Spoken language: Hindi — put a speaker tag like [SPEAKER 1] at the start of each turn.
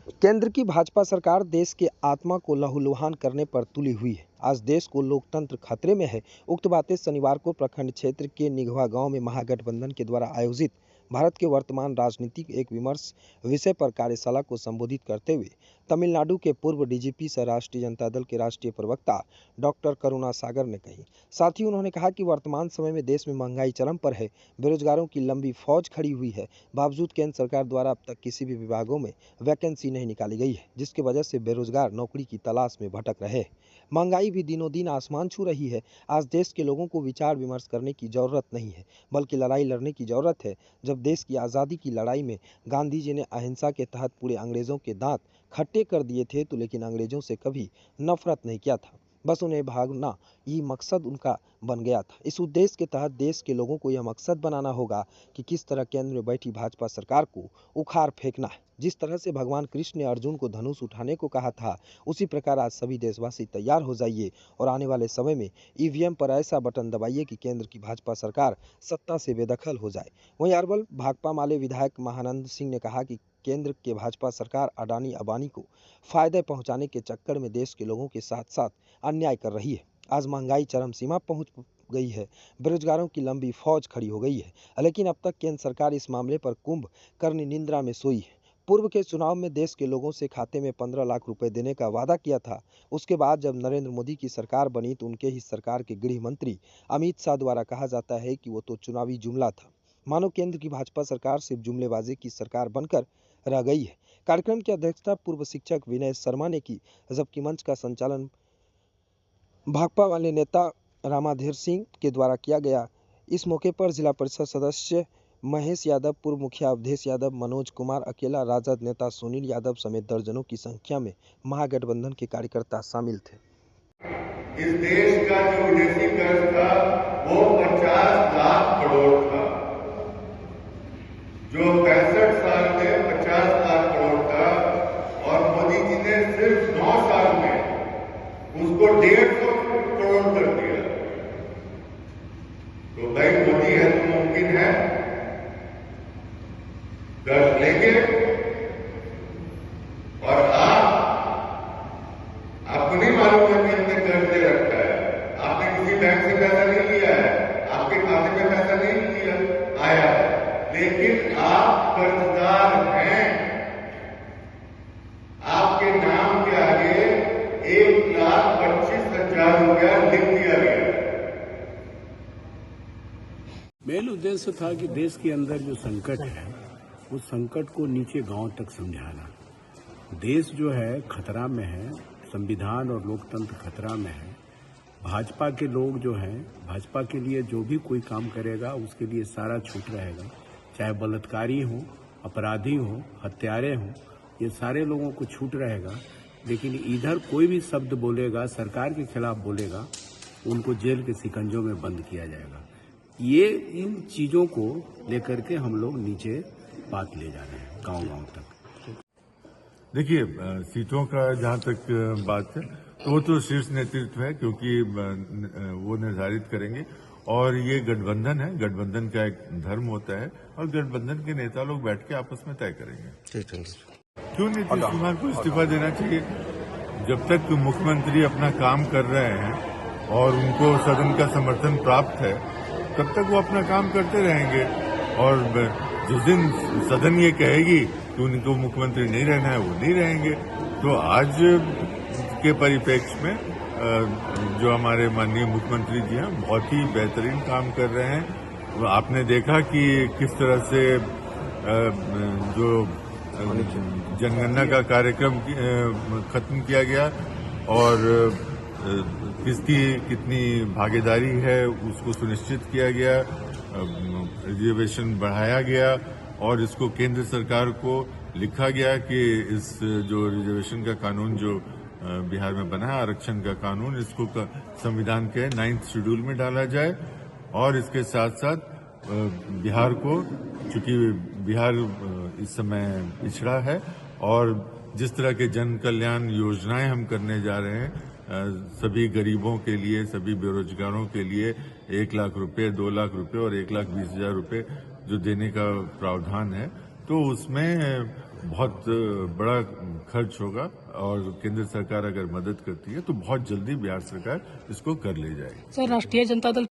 [SPEAKER 1] केंद्र की भाजपा सरकार देश के आत्मा को लहूलुहान करने पर तुली हुई है। आज देश को लोकतंत्र खतरे में है। उक्त बातें शनिवार को प्रखंड क्षेत्र के निघवा गांव में महागठबंधन के द्वारा आयोजित भारत के वर्तमान राजनीतिक एक विमर्श विषय पर कार्यशाला को संबोधित करते हुए तमिलनाडु के पूर्व डीजीपी सह राष्ट्रीय जनता दल के राष्ट्रीय प्रवक्ता डॉक्टर करुणा सागर ने कही। साथ ही उन्होंने कहा कि वर्तमान समय में देश में महंगाई चरम पर है, बेरोजगारों की लंबी फौज खड़ी हुई है। बावजूद केंद्र सरकार द्वारा अब तक किसी भी विभागों में वैकेंसी नहीं निकाली गई है, जिसकी वजह से बेरोजगार नौकरी की तलाश में भटक रहे हैं। महंगाई भी दिनों दिन आसमान छू रही है। आज देश के लोगों को विचार विमर्श करने की जरूरत नहीं है, बल्कि लड़ाई लड़ने की जरूरत है। जब देश की आज़ादी की लड़ाई में गांधी जी ने अहिंसा के तहत पूरे अंग्रेजों के दांत खट्टे कर दिए थे, तो लेकिन अंग्रेजों से कभी नफरत नहीं किया था, बस उन्हें भागना ये मकसद उनका बन गया था। इस उद्देश्य के तहत देश के लोगों को यह मकसद बनाना होगा कि किस तरह केंद्र में बैठी भाजपा सरकार को उखाड़ फेंकना है। जिस तरह से भगवान कृष्ण ने अर्जुन को धनुष उठाने को कहा था, उसी प्रकार आज सभी देशवासी तैयार हो जाइए और आने वाले समय में ईवीएम पर ऐसा बटन दबाइए कि केंद्र की भाजपा सरकार सत्ता से बेदखल हो जाए। वहीं अरवल भाकपा माले विधायक महानंद सिंह ने कहा कि केंद्र के भाजपा सरकार अडानी अंबानी को फायदे पहुंचाने के चक्कर में देश के लोगों के साथ साथ अन्याय कर रही है। आज महंगाई चरम सीमा पहुंच गई है, बेरोजगारों की लंबी फौज खड़ी हो गई है, लेकिन अब तक केंद्र सरकार इस मामले पर कुंभ करनी निंद्रा में सोई है। पूर्व के चुनाव में देश के लोगों से खाते में 15 लाख रुपए देने का वादा किया था। उसके बाद जब नरेंद्र मोदी की सरकार बनी तो उनके ही सरकार के गृह मंत्री अमित शाह द्वारा कहा जाता है कि वो तो चुनावी जुमला था। मानो केंद्र की भाजपा सरकार सिर्फ जुमलेबाजी की सरकार बनकर रह गई है। कार्यक्रम की अध्यक्षता पूर्व शिक्षक विनय शर्मा ने की, जबकि मंच का संचालन भाकपा वाले नेता रामाधीर सिंह के द्वारा किया गया। इस मौके पर जिला परिषद सदस्य महेश यादव, पूर्व मुखिया अवधेश यादव, मनोज कुमार अकेला, राजद नेता सुनील यादव समेत दर्जनों की संख्या में महागठबंधन के कार्यकर्ता शामिल थे।
[SPEAKER 2] इस देश का जो विदेशी कर्ज था वो 50 लाख करोड़ था, जो 65 साल में 50 लाख करोड़ था, और मोदी जी ने सिर्फ 9 साल में उसको 150 करोड़ कर दिया। तो भाई मोदी है तो मुमकिन है, कर लेंगे। और आपको नहीं मालूम है कि हमने कर्ज दे रखा है, आपने किसी बैंक से पैसा नहीं लिया है, आपके खाते में पैसा नहीं लिया आया, लेकिन आप कर्जदार हैं। आपके नाम के आगे 1,25,000 रुपया लिख दिया गया।
[SPEAKER 3] मेन उद्देश्य था कि देश के अंदर जो संकट है उस संकट को नीचे गांव तक समझाना। देश जो है खतरा में है, संविधान और लोकतंत्र खतरा में है। भाजपा के लोग जो हैं, भाजपा के लिए जो भी कोई काम करेगा उसके लिए सारा छूट रहेगा, चाहे बलात्कारी हो, अपराधी हो, हत्यारे हो, ये सारे लोगों को छूट रहेगा। लेकिन इधर कोई भी शब्द बोलेगा, सरकार के खिलाफ बोलेगा, उनको जेल के शिकंजों में बंद किया जाएगा। ये इन चीजों को लेकर के हम लोग नीचे बात ले जा रहे हैं गांव-गांव तक।
[SPEAKER 4] देखिए, सीटों का जहां तक बात है तो वो तो शीर्ष नेतृत्व है, क्योंकि वो निर्धारित करेंगे। और ये गठबंधन है, गठबंधन का एक धर्म होता है और गठबंधन के नेता लोग बैठ के आपस में तय करेंगे। क्यों नीतीश कुमार को इस्तीफा देना चाहिए? जब तक मुख्यमंत्री अपना काम कर रहे हैं और उनको सदन का समर्थन प्राप्त है, तब तक वो अपना काम करते रहेंगे। और जिस दिन सदन ये कहेगी कि उनको मुख्यमंत्री नहीं रहना है, वो नहीं रहेंगे। तो आज के परिप्रेक्ष्य में जो हमारे माननीय मुख्यमंत्री जी हैं बहुत ही बेहतरीन काम कर रहे हैं। आपने देखा कि किस तरह से जो जनगणना का कार्यक्रम खत्म किया गया और किसकी कितनी भागीदारी है उसको सुनिश्चित किया गया, रिजर्वेशन बढ़ाया गया और इसको केंद्र सरकार को लिखा गया कि इस जो रिजर्वेशन का कानून जो बिहार में बना है, आरक्षण का कानून, इसको संविधान के 9th शेड्यूल में डाला जाए। और इसके साथ साथ बिहार को, चूंकि बिहार इस समय पिछड़ा है और जिस तरह के जन कल्याण योजनाएं हम करने जा रहे हैं, सभी गरीबों के लिए, सभी बेरोजगारों के लिए 1 लाख रुपए, 2 लाख रुपए और 1,20,000 रुपए जो देने का प्रावधान है, तो उसमें बहुत बड़ा खर्च होगा और केंद्र सरकार अगर मदद करती है तो बहुत जल्दी बिहार सरकार इसको कर ले जाएगी।
[SPEAKER 5] सर, राष्ट्रीय जनता दल